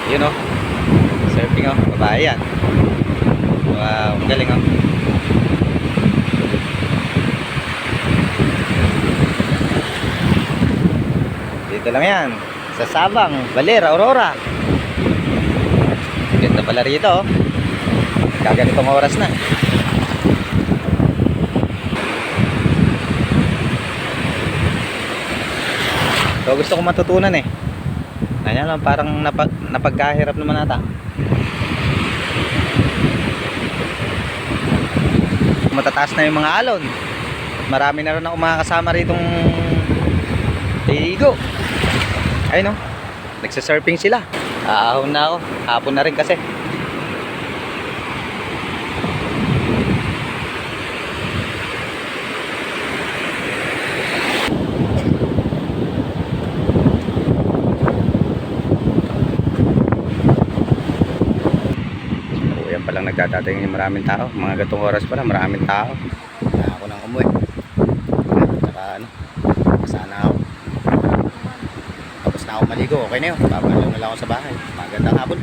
Yun oh. Surfing oh. Babae yan. Wow, ang galing oh. Dito lang yan. Sa Sabang, Baler, Aurora. Ganda pala rito oh. Kaganitong oras na. So gusto ko matutunan eh. Kanya lang parang napagkahirap naman ata. Matataas na yung mga alon. Marami na rin ako mga kasama ritong ligo. Ayun oh. Nagsa-surfing sila. Aahon na ako. Hapon na rin kasi. Palang nagdadating yung maraming tao, mga gatong oras pa na maraming tao. Kaya ako nang umuwi. Saka ano, sana ako. Tapos na ako maligo, okay na yun. Babalik na lang ako sa bahay. Magandang hapon.